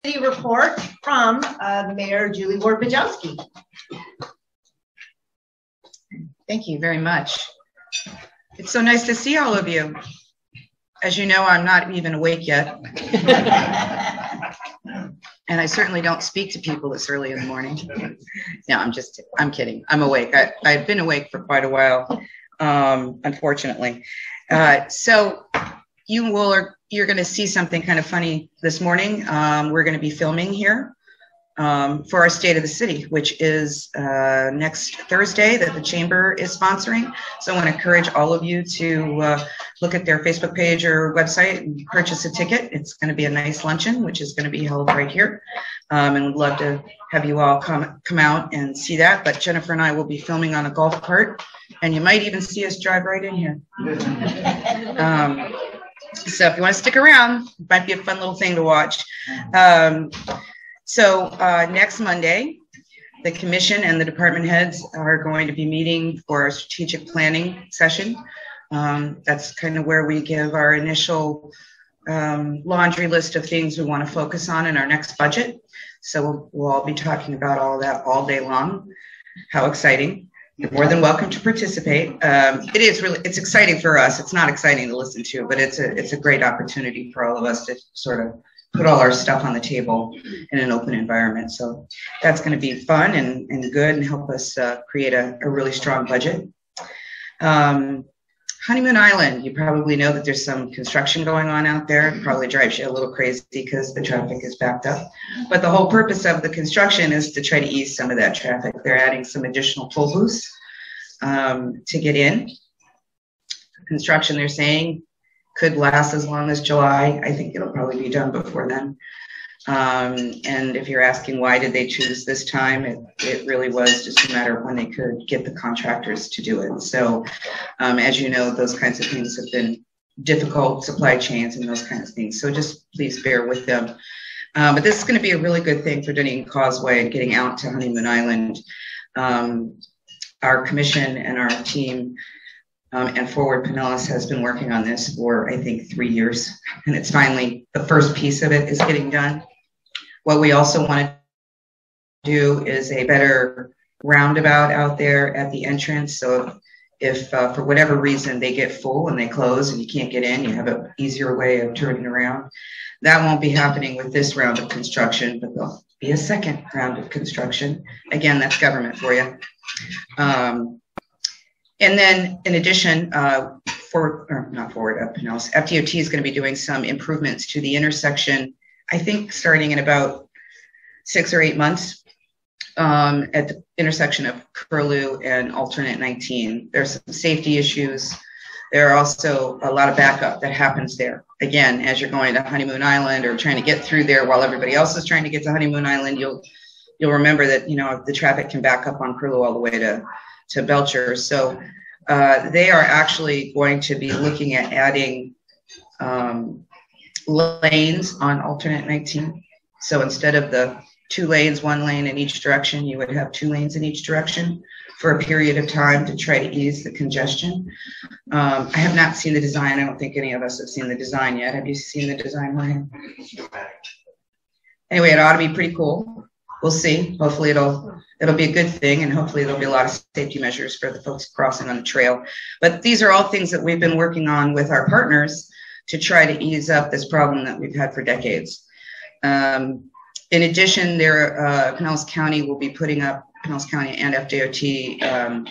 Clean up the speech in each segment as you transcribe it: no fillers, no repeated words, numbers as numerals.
Report from Mayor Julie Ward-Bujalski. Thank you very much. It's so nice to see all of you. As you know, I'm not even awake yet. And I certainly don't speak to people this early in the morning. No, I'm kidding. I'm awake. I've been awake for quite a while, unfortunately. So you're going to see something kind of funny this morning. We're going to be filming here for our State of the City, which is next Thursday that the Chamber is sponsoring. So I want to encourage all of you to look at their Facebook page or website and purchase a ticket. It's going to be a nice luncheon, which is going to be held right here. And we'd love to have you all come out and see that. But Jennifer and I will be filming on a golf cart, and you might even see us drive right in here. So if you want to stick around, it might be a fun little thing to watch. So next Monday, the commission and the department heads are going to be meeting for a strategic planning session. That's kind of where we give our initial laundry list of things we want to focus on in our next budget. So we'll all be talking about all that all day long. How exciting. You're more than welcome to participate. It's exciting for us. It's not exciting to listen to, but it's a great opportunity for all of us to sort of put all our stuff on the table in an open environment. So that's going to be fun and good and help us create a really strong budget. Honeymoon Island, you probably know that there's some construction going on out there. It probably drives you a little crazy because the traffic is backed up. But the whole purpose of the construction is to try to ease some of that traffic. They're adding some additional toll booths to get in. Construction, they're saying, could last as long as July. I think it'll probably be done before then. And if you're asking why did they choose this time, it really was just a matter of when they could get the contractors to do it. So as you know, those kinds of things have been difficult, supply chains and those kinds of things. So just please bear with them. But this is going to be a really good thing for Dunedin Causeway and getting out to Honeymoon Island. Our commission and our team and Forward Pinellas has been working on this for, I think, 3 years. And it's finally, the first piece of it is getting done. What we also want to do is a better roundabout out there at the entrance. So if for whatever reason they get full and they close and you can't get in, you have an easier way of turning around. That won't be happening with this round of construction, but there'll be a second round of construction. Again, that's government for you. And then in addition, Pinellas, FDOT is going to be doing some improvements to the intersection, I think starting in about 6 or 8 months at the intersection of Curlew and alternate 19. There's some safety issues. There are also a lot of backup that happens there. Again, as you're going to Honeymoon Island or trying to get through there while everybody else is trying to get to Honeymoon Island, you'll remember that, you know, the traffic can back up on Curlew all the way to Belcher. So they are actually going to be looking at adding lanes on alternate 19. So instead of the 2 lanes, 1 lane in each direction, you would have 2 lanes in each direction for a period of time to try to ease the congestion. I have not seen the design. I don't think any of us have seen the design yet. Have you seen the design, Ryan? Anyway, it ought to be pretty cool. We'll see. Hopefully it'll be a good thing, and hopefully there'll be a lot of safety measures for the folks crossing on the trail. But these are all things that we've been working on with our partners to try to ease up this problem that we've had for decades. In addition, Pinellas County will be putting up, Pinellas County and FDOT,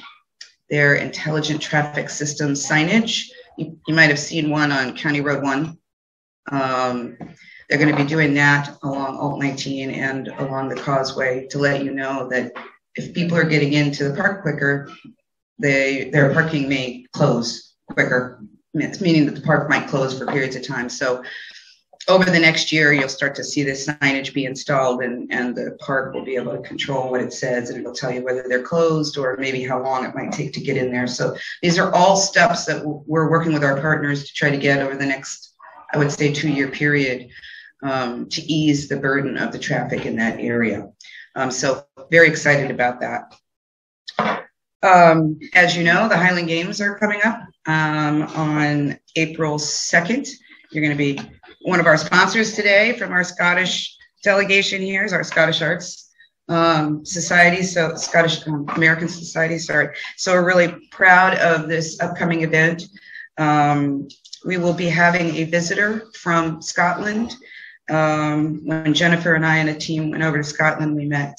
their intelligent traffic system signage. You might have seen one on County Road 1. They're going to be doing that along Alt 19 and along the causeway to let you know that if people are getting into the park quicker, their parking may close quicker. It's meaning that the park might close for periods of time. So over the next year, you'll start to see this signage be installed, and the park will be able to control what it says, and it'll tell you whether they're closed or maybe how long it might take to get in there. So these are all steps that we're working with our partners to try to get over the next, I would say, 2-year period to ease the burden of the traffic in that area. So very excited about that. As you know, the Highland Games are coming up on April 2nd. You're going to be one of our sponsors today from our Scottish delegation here is our Scottish Arts Society, so Scottish American Society, sorry. So we're really proud of this upcoming event. We will be having a visitor from Scotland. When Jennifer and I and a team went over to Scotland, we met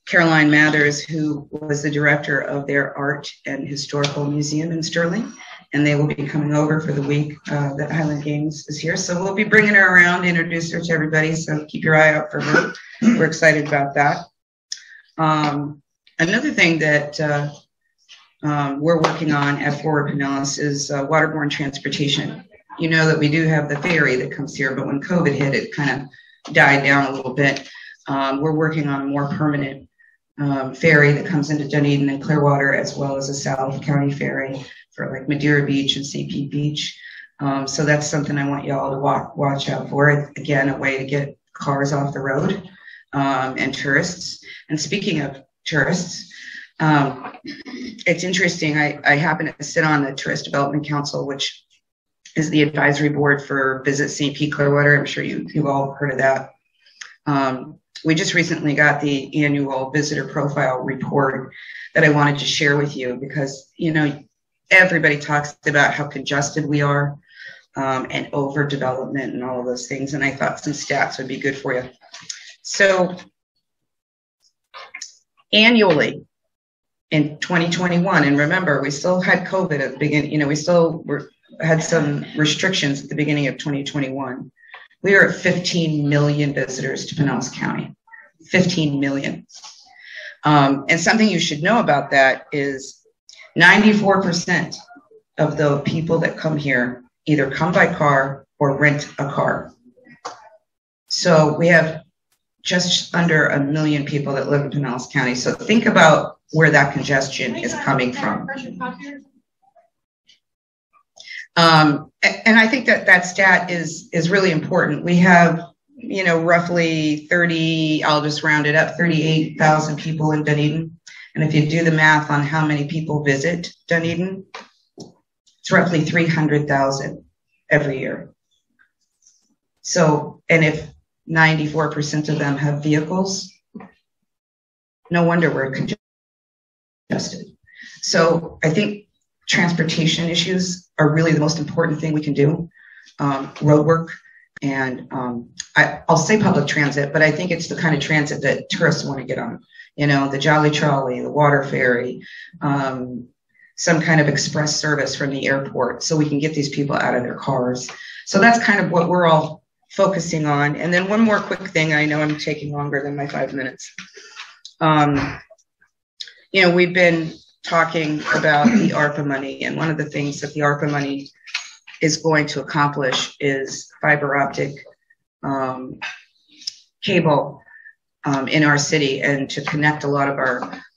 Caroline Mathers, who was the director of their Art and Historical Museum in Stirling, and they will be coming over for the week that Highland Games is here. So we'll be bringing her around, introduce her to everybody, so keep your eye out for her. We're excited about that. Another thing that we're working on at Fort Pinellas is waterborne transportation. You know that we do have the ferry that comes here, but when COVID hit, it kind of died down a little bit. We're working on a more permanent ferry that comes into Dunedin and Clearwater, as well as a South County ferry for like Madeira Beach and St. Pete Beach. So that's something I want y'all to watch out for. Again, a way to get cars off the road and tourists. And speaking of tourists, it's interesting. I happen to sit on the Tourist Development Council, which is the advisory board for Visit St. Pete Clearwater. I'm sure you've all heard of that. We just recently got the annual visitor profile report that I wanted to share with you because, you know, everybody talks about how congested we are and overdevelopment and all of those things. And I thought some stats would be good for you. So annually in 2021, and remember, we still had COVID at the beginning, you know, we still had some restrictions at the beginning of 2021. We are at 15 million visitors to Pinellas County, 15 million. And something you should know about that is 94% of the people that come here either come by car or rent a car. So we have just under 1 million people that live in Pinellas County. So think about where that congestion is coming from. And I think that stat is really important. We have, you know, roughly I'll just round it up, 38,000 people in Dunedin. And if you do the math on how many people visit Dunedin, it's roughly 300,000 every year. So, and if 94% of them have vehicles, no wonder we're congested. So I think transportation issues are really the most important thing we can do. Road work, and I'll say public transit, but I think it's the kind of transit that tourists want to get on. You know, the Jolly Trolley, the water ferry, some kind of express service from the airport so we can get these people out of their cars. So that's kind of what we're all focusing on. And then one more quick thing, I know I'm taking longer than my 5 minutes. You know, we've been talking about the ARPA money, and one of the things that the ARPA money is going to accomplish is fiber optic cable in our city and to connect a lot of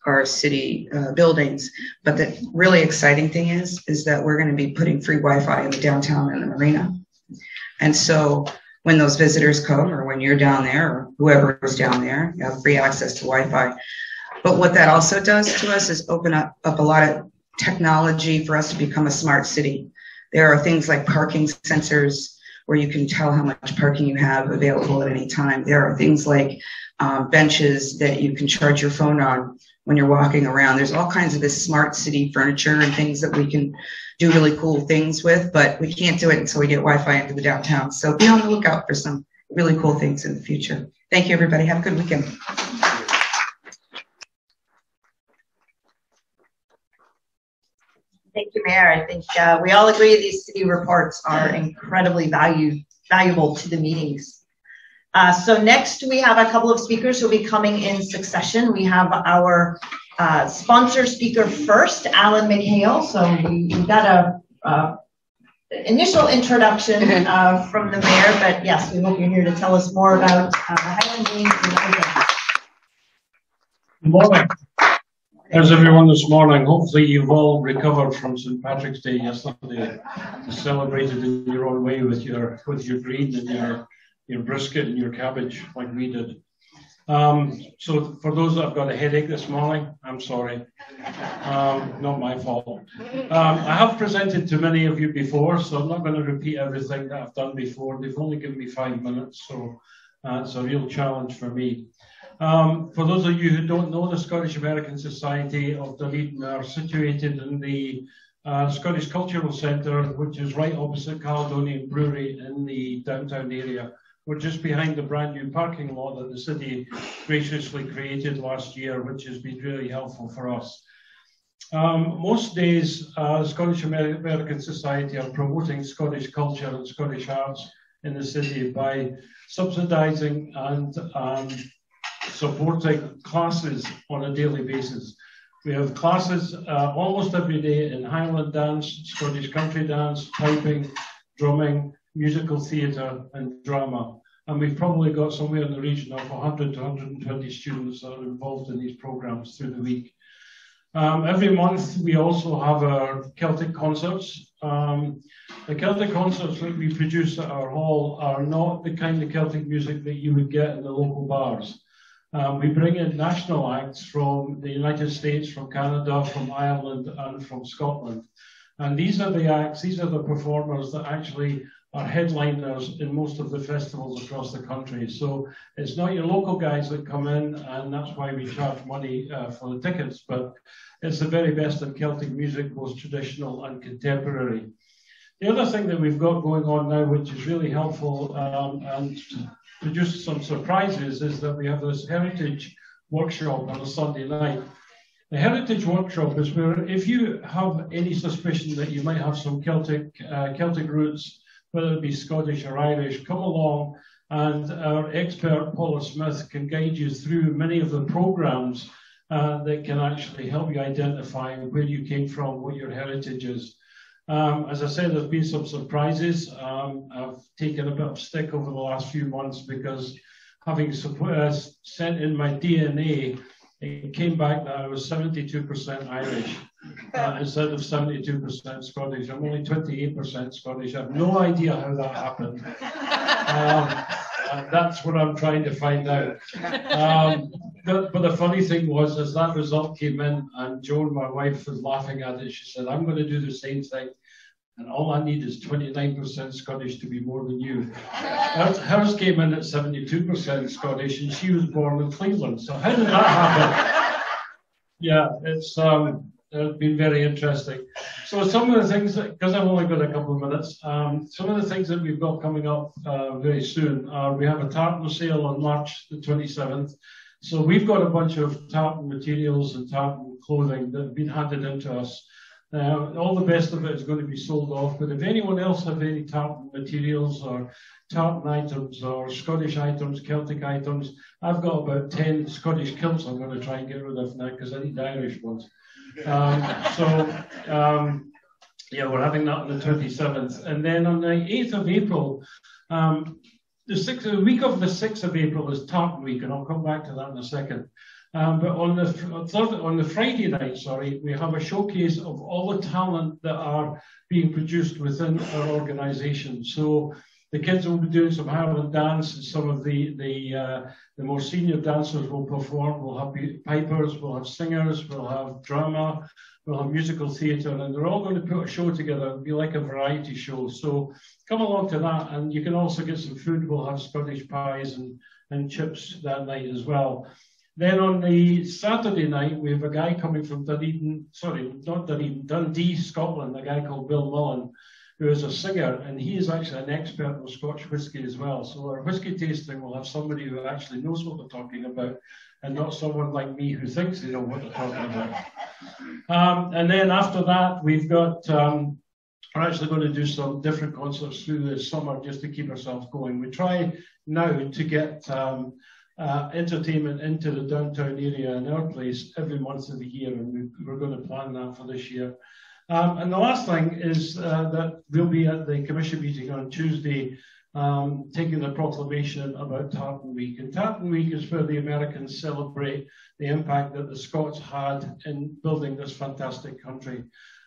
our city buildings. But the really exciting thing is that we're going to be putting free Wi-Fi in the downtown and the marina. And so when those visitors come, or when you're down there, or whoever is down there, you have free access to Wi-Fi. But what that also does to us is open up a lot of technology for us to become a smart city. There are things like parking sensors where you can tell how much parking you have available at any time. There are things like benches that you can charge your phone on when you're walking around. There's all kinds of this smart city furniture and things that we can do really cool things with, but we can't do it until we get Wi-Fi into the downtown. So be on the lookout for some really cool things in the future. Thank you, everybody. Have a good weekend. Thank you, Mayor. I think we all agree these city reports are incredibly valuable to the meetings. So next we have a couple of speakers who will be coming in succession. We have our sponsor speaker first, Alan McHale. So we've got a initial introduction from the mayor, but yes, we hope you're here to tell us more about the Highland Games and other games. Good morning. How's everyone this morning? Hopefully you've all recovered from St. Patrick's Day yesterday, celebrated in your own way with your green and your brisket and your cabbage like we did. So for those that have got a headache this morning, I'm sorry, not my fault. I have presented to many of you before, so I'm not going to repeat everything that I've done before. They've only given me 5 minutes, so It's a real challenge for me. For those of you who don't know, the Scottish American Society of Dunedin are situated in the Scottish Cultural Centre, which is right opposite Caledonian Brewery in the downtown area. We're just behind the brand new parking lot that the city graciously created last year, which has been really helpful for us. Most days, Scottish American Society are promoting Scottish culture and Scottish arts in the city by subsidising and supporting classes on a daily basis. We have classes almost every day in Highland dance, Scottish country dance, piping, drumming, musical theatre and drama. And we've probably got somewhere in the region of 100 to 120 students that are involved in these programmes through the week. Every month we also have our Celtic Concerts. The Celtic Concerts that we produce at our hall are not the kind of Celtic music that you would get in the local bars. We bring in national acts from the United States, from Canada, from Ireland and from Scotland. And these are the acts, these are the performers that actually are headliners in most of the festivals across the country. So it's not your local guys that come in, and that's why we charge money for the tickets, but it's the very best in Celtic music, both traditional and contemporary. The other thing that we've got going on now, which is really helpful and produced some surprises, is that we have this heritage workshop on a Sunday night. The heritage workshop is where if you have any suspicion that you might have some Celtic roots, whether it be Scottish or Irish, come along and our expert Paula Smith can guide you through many of the programs that can actually help you identify where you came from, what your heritage is. As I said, there's been some surprises. I've taken a bit of stick over the last few months because having sent in my DNA, it came back that I was 72% Irish instead of 72% Scottish. I'm only 28% Scottish. I have no idea how that happened. That's what I'm trying to find out. But the funny thing was, as that result came in, and Joan, my wife, was laughing at it, she said, I'm going to do the same thing. And all I need is 29% Scottish to be more than you. Hers came in at 72% Scottish, and she was born in Cleveland. So how did that happen? Yeah, it's been very interesting. So some of the things, because I've only got a couple of minutes, some of the things that we've got coming up very soon are we have a tartan sale on March the 27th. So we've got a bunch of tartan materials and tartan clothing that have been handed into us. All the best of it is going to be sold off, but if anyone else have any tartan materials or tartan items or Scottish items, Celtic items, I've got about 10 Scottish kilts I'm going to try and get rid of now because I need the Irish ones. Yeah, we're having that on the 27th. And then on the 8th of April, the week of the 6th of April is Tartan Week, and I'll come back to that in a second. But on the Friday night, we have a showcase of all the talent that are being produced within our organisation. So the kids will be doing some Highland dance. Some of the more senior dancers will perform. We'll have pipers, we'll have singers, we'll have drama, we'll have musical theatre, and they're all going to put a show together. It'll be like a variety show. So come along to that, and you can also get some food. We'll have Scottish pies and chips that night as well. Then on the Saturday night, we have a guy coming from Dunedin, sorry, not Dunedin, Dundee, Scotland, a guy called Bill Mullen, who is a singer, and he is actually an expert on Scotch whisky as well. So our whisky tasting will have somebody who actually knows what they're talking about, and not someone like me who thinks they know what they're talking about. And then after that, we've got, we're actually going to do some different concerts through the summer just to keep ourselves going. We try now to get entertainment into the downtown area in our place every month of the year, and we're going to plan that for this year. And the last thing is that we'll be at the Commission meeting on Tuesday taking the proclamation about Tartan Week. And Tartan Week is where the Americans celebrate the impact that the Scots had in building this fantastic country.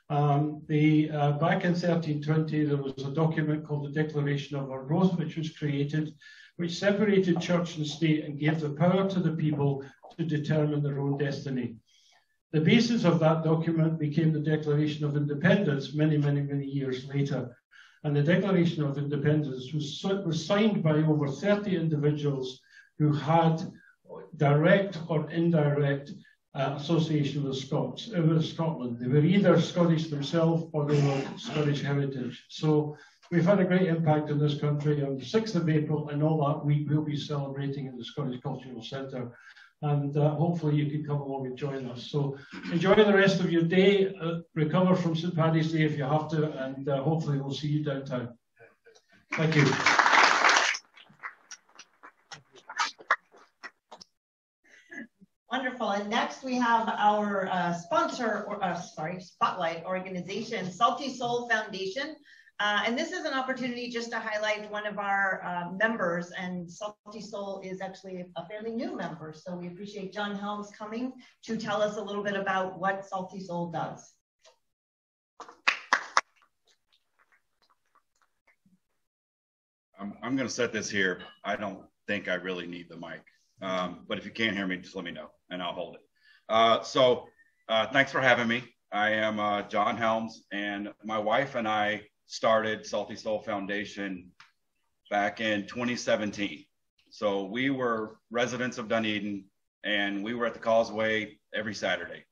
Back in 1320, there was a document called the Declaration of Arbroath, which was created, which separated church and state and gave the power to the people to determine their own destiny. The basis of that document became the Declaration of Independence many, many, many years later. And the Declaration of Independence was signed by over 30 individuals who had direct or indirect association with Scotland. They were either Scottish themselves or they were Scottish heritage. So we've had a great impact in this country. On the 6th of April and all that week, we'll be celebrating in the Scottish Cultural Centre. And hopefully you can come along and join us. So enjoy the rest of your day, recover from St. Paddy's Day if you have to, and hopefully we'll see you downtown. Thank you. Wonderful. And next we have our spotlight organization, Salty Soul Foundation. And this is an opportunity just to highlight one of our members, and Salty Soul is actually a fairly new member. So we appreciate John Helms coming to tell us a little bit about what Salty Soul does. I'm going to set this here. I don't think I really need the mic, but if you can't hear me, just let me know and I'll hold it. Thanks for having me. I am John Helms, and my wife and I started Salty Soul Foundation back in 2017. So we were residents of Dunedin, and we were at the Causeway every Saturday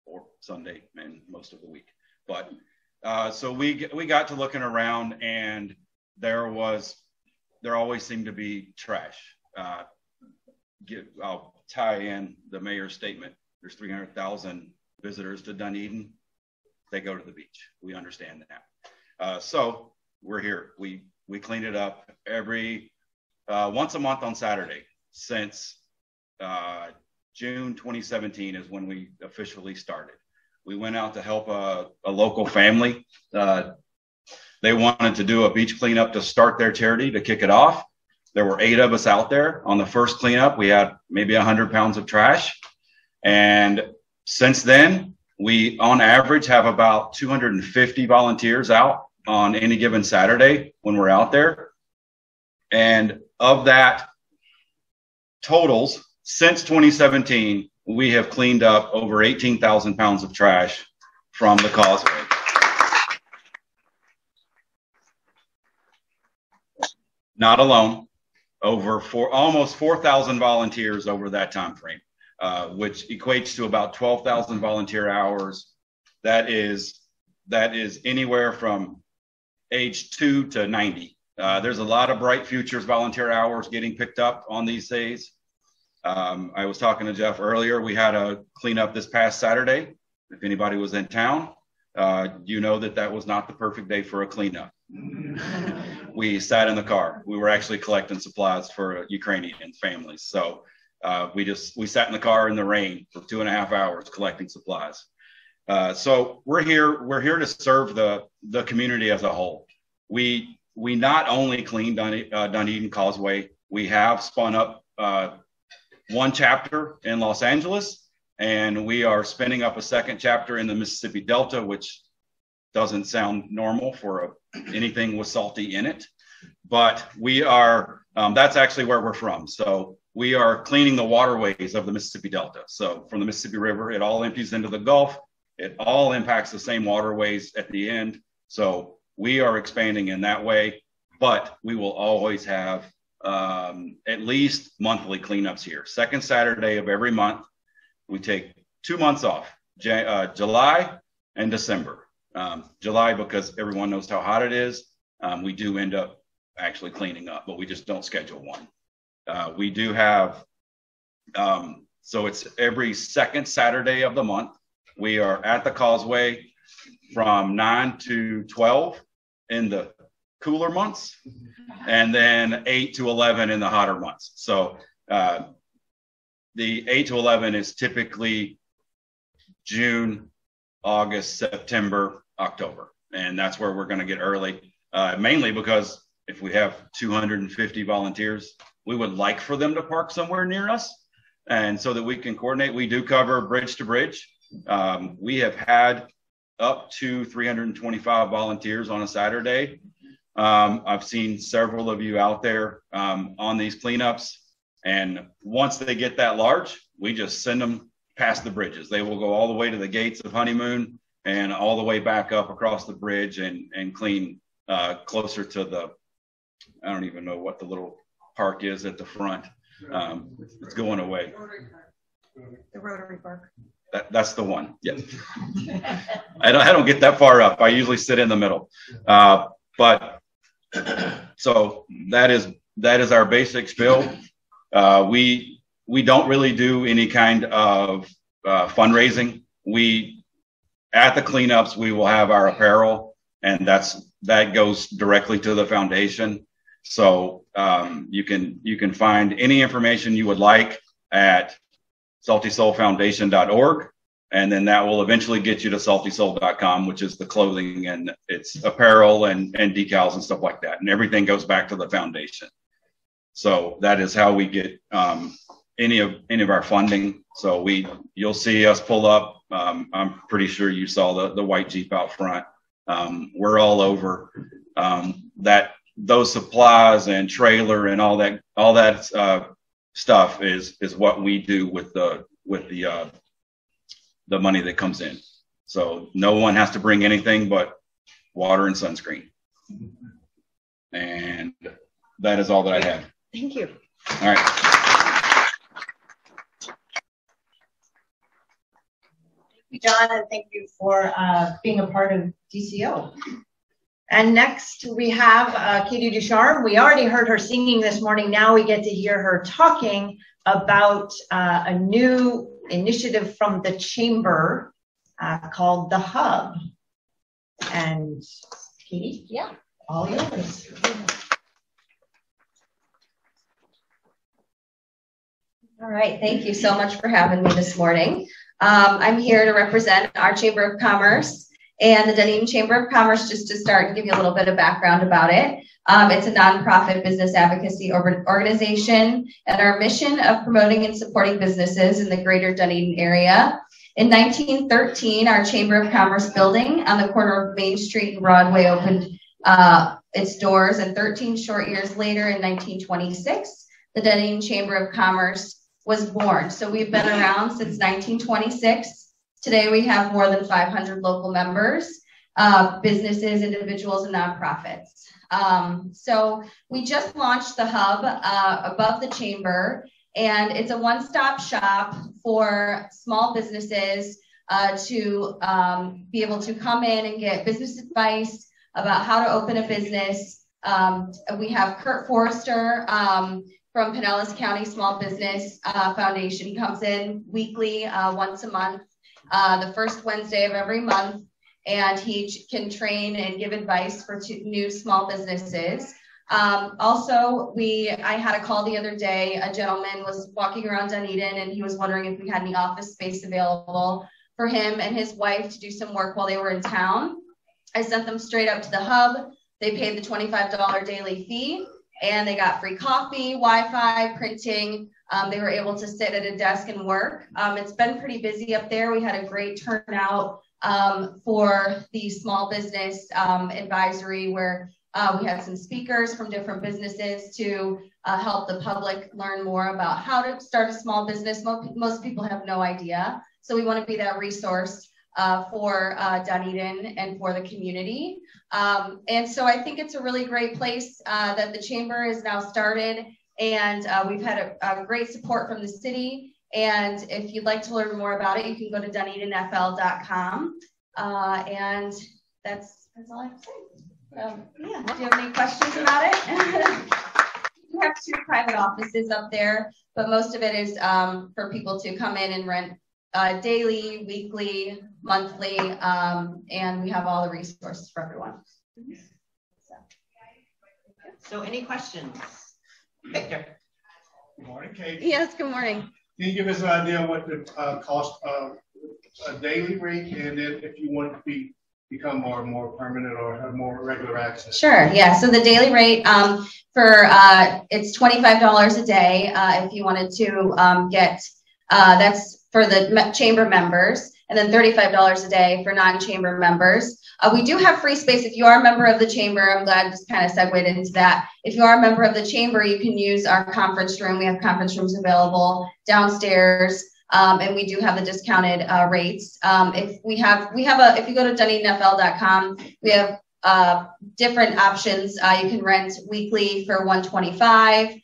or Sunday and most of the week. But so we got to looking around, and there always seemed to be trash. I'll tie in the mayor's statement. There's 300,000 visitors to Dunedin. They go to the beach. We understand that. So we're here. We clean it up every once a month on Saturday since June 2017 is when we officially started. We went out to help a local family. They wanted to do a beach cleanup to start their charity, to kick it off. There were 8 of us out there. On the first cleanup, we had maybe 100 pounds of trash. And since then, we, on average, have about 250 volunteers out on any given Saturday when we're out there. And of that totals, since 2017, we have cleaned up over 18,000 pounds of trash from the Causeway. Not alone, almost 4,000 volunteers over that time frame, which equates to about 12,000 volunteer hours. That is anywhere from age 2 to 90. There's a lot of Bright Futures volunteer hours getting picked up on these days. I was talking to Jeff earlier. We had a cleanup this past Saturday. If anybody was in town, you know that was not the perfect day for a cleanup. We sat in the car. We were actually collecting supplies for Ukrainian families. So we sat in the car in the rain for 2.5 hours collecting supplies. So we're here to serve the community as a whole. We not only clean Dunedin Causeway, we have spun up one chapter in Los Angeles, and we are spinning up a second chapter in the Mississippi Delta, which doesn't sound normal for anything with salty in it, but we are, that's actually where we're from. So we are cleaning the waterways of the Mississippi Delta. So from the Mississippi River, it all empties into the Gulf. It all impacts the same waterways at the end. So we are expanding in that way, but we will always have at least monthly cleanups here. Second Saturday of every month. We take 2 months off, July and December. July, because everyone knows how hot it is. We do end up actually cleaning up, but we just don't schedule one. We do have, so it's every second Saturday of the month. We are at the Causeway from 9 to 12 in the cooler months, and then 8 to 11 in the hotter months. So the 8 to 11 is typically June, August, September, October. And that's where we're going to get early, mainly because if we have 250 volunteers, we would like for them to park somewhere near us. And so that we can coordinate, we do cover bridge to bridge. We have had up to 325 volunteers on a Saturday. I've seen several of you out there on these cleanups. And once they get that large, we just send them past the bridges. They will go all the way to the gates of Honeymoon and all the way back up across the bridge and clean closer to the, I don't even know what the little park is at the front. It's going away. The Rotary Park. That's the one. Yes. I don't get that far up. I usually sit in the middle. But so that is our basic spill. We don't really do any kind of fundraising. At the cleanups, we will have our apparel, and that goes directly to the foundation. So you can find any information you would like at saltysoulfoundation.org, and then that will eventually get you to saltysoul.com, which is the clothing and it's apparel and decals and stuff like that, and everything goes back to the foundation. So that is how we get any of our funding. So you'll see us pull up. I'm pretty sure you saw the white Jeep out front. We're all over. Those supplies and trailer and all that stuff is what we do with the money that comes in. So no one has to bring anything but water and sunscreen. And that is all that I have. Thank you. All right. Thank you, John, and thank you for being a part of DCO. And next we have Katie Ducharme. We already heard her singing this morning. Now we get to hear her talking about a new initiative from the Chamber called The Hub. And Katie, yeah, all yours. All right, thank you so much for having me this morning. I'm here to represent our Chamber of Commerce and the Dunedin Chamber of Commerce, just to start and give you a little bit of background about it. It's a nonprofit business advocacy organization, and our mission of promoting and supporting businesses in the greater Dunedin area. In 1913, our Chamber of Commerce building on the corner of Main Street and Broadway opened its doors, and 13 short years later, in 1926, the Dunedin Chamber of Commerce was born. So we've been around since 1926. Today, we have more than 500 local members, businesses, individuals, and nonprofits. So we just launched the Hub above the Chamber, and it's a one-stop shop for small businesses to be able to come in and get business advice about how to open a business. We have Kurt Forrester from Pinellas County Small Business Foundation comes in weekly, once a month. The first Wednesday of every month, and he can train and give advice for new small businesses. Also, I had a call the other day. A gentleman was walking around Dunedin, and he was wondering if we had any office space available for him and his wife to do some work while they were in town. I sent them straight up to the Hub. They paid the $25 daily fee, and they got free coffee, Wi-Fi, printing. They were able to sit at a desk and work. It's been pretty busy up there. We had a great turnout for the small business advisory, where we had some speakers from different businesses to help the public learn more about how to start a small business. Most people have no idea. So we want to be that resource for Dunedin and for the community. And so I think it's a really great place that the Chamber is now started. And we've had a great support from the city. And if you'd like to learn more about it, you can go to DunedinFL.com. And that's all I have to say. Yeah. Do you have any questions about it? We have 2 private offices up there, but most of it is for people to come in and rent daily, weekly, monthly, and we have all the resources for everyone. So any questions? Victor. Good morning, Kate. Yes, good morning. Can you give us an idea what the cost of a daily rate, and then if you want to become more permanent or have more regular access? Sure. Yeah. So the daily rate it's $25 a day if you wanted to get that's for the Chamber members, and then $35 a day for non-Chamber members. We do have free space if you are a member of the Chamber. I'm glad I just kind of segued into that. If you are a member of the Chamber, you can use our conference room. We have conference rooms available downstairs, and we do have the discounted rates. If you go to DunedinFL.com, we have different options. You can rent weekly for $125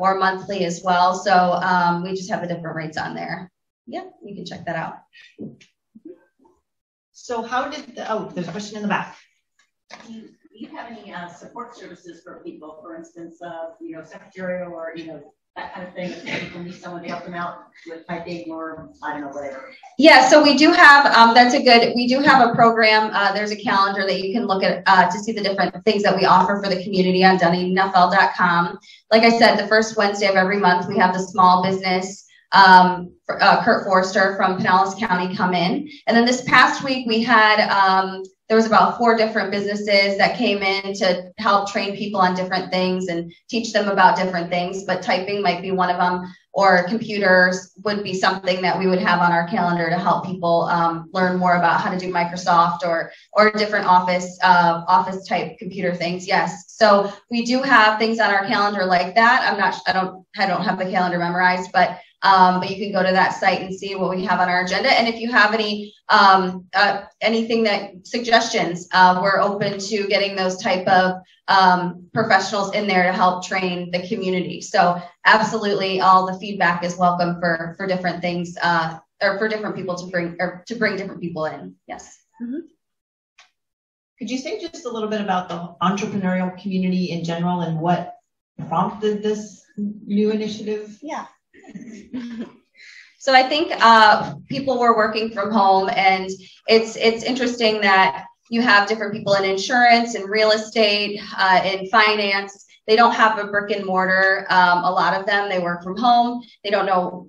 or monthly as well. So we just have the different rates on there. Yeah, you can check that out. So how did there's a question in the back. Do you have any support services for people, for instance, secretarial or, that kind of thing, if people need someone to help them out with typing or, I don't know, whatever? Yeah, so we do have, we do have a program. There's a calendar that you can look at to see the different things that we offer for the community on DunedinFL.com. Like I said, the first Wednesday of every month, we have the small business Kurt Forster from Pinellas County come in. And then this past week we had, there was about 4 different businesses that came in to help train people on different things and teach them about different things, but typing might be one of them, or computers would be something that we would have on our calendar to help people learn more about how to do Microsoft or different office type computer things. Yes, so we do have things on our calendar like that. I don't have the calendar memorized, but you can go to that site and see what we have on our agenda. And if you have any anything suggestions, we're open to getting those type of professionals in there to help train the community. So absolutely, all the feedback is welcome for different things or for different people to bring different people in. Yes. Mm-hmm. Could you say just a little bit about the entrepreneurial community in general and what prompted this new initiative? Yeah. So I think people were working from home, and it's interesting that you have different people in insurance and real estate, in finance. They don't have a brick and mortar. A lot of them, they work from home. They don't know,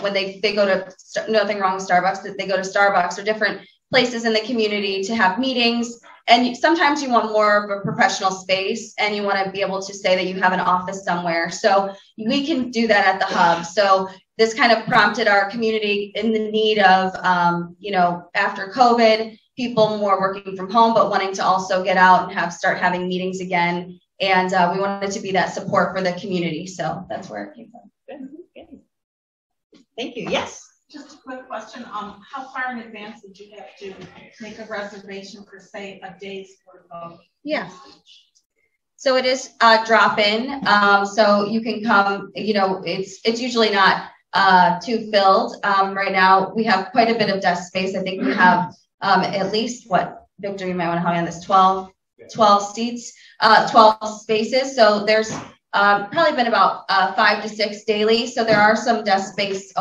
when they go to, nothing wrong with Starbucks, that they go to Starbucks or different places in the community to have meetings. And sometimes you want more of a professional space, and you want to be able to say that you have an office somewhere. So we can do that at the hub. So this kind of prompted our community in the need of, after COVID, people more working from home, but wanting to also get out and start having meetings again. And we wanted to be that support for the community. So that's where it came from. Good. Thank you. Yes. Just a quick question. How far in advance did you have to make a reservation for, say, a day's worth of? Yeah. So it is drop-in. So you can come. It's usually not too filled. Right now we have quite a bit of desk space. I think we have at least Victor, you might want to help me on this. 12 seats, 12 spaces. So there's probably been about 5 to 6 daily. So there are some desk spaces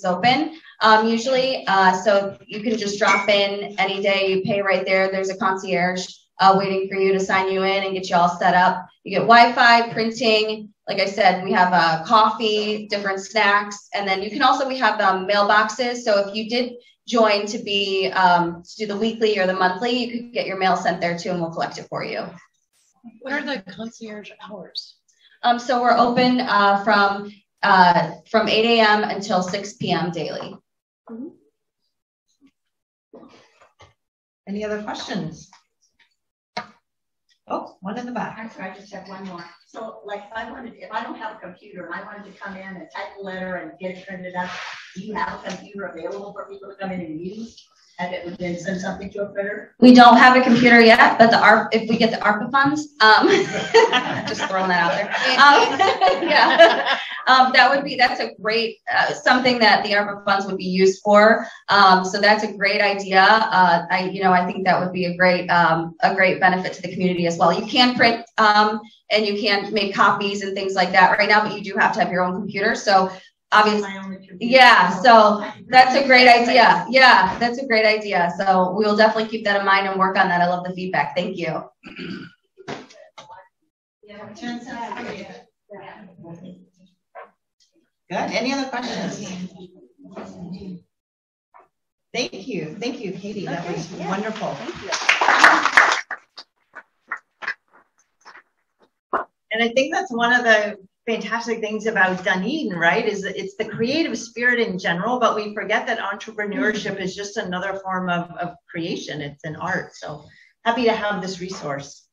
open usually. So you can just drop in any day. You pay right there. There's a concierge waiting for you to sign you in and get you all set up. You get Wi-Fi, printing. Like I said, we have coffee, different snacks, and then we have mailboxes. So if you did join to do the weekly or the monthly, you could get your mail sent there too, and we'll collect it for you. What are the concierge hours? So we're open from 8 a.m. until 6 p.m. daily. Mm-hmm. Any other questions? Oh, one in the back. I'm sorry, I just have one more. So, if I don't have a computer and I wanted to come in and type a letter and get it printed up, do you have a computer available for people to come in and use? And it would then send something to a printer? We don't have a computer yet, but if we get the ARPA funds, just throwing that out there. That's a great, something that the ARPA funds would be used for. So that's a great idea. I think that would be a great benefit to the community as well. You can print, and you can make copies and things like that right now, but you do have to have your own computer. So obviously, so that's a great idea. Yeah, that's a great idea. So we will definitely keep that in mind and work on that. I love the feedback. Thank you. Good. Any other questions? Thank you, Katie. That was wonderful. Thank you. And I think that's one of the fantastic things about Dunedin, right? Is that it's the creative spirit in general, but we forget that entrepreneurship is just another form of creation. It's an art. So happy to have this resource.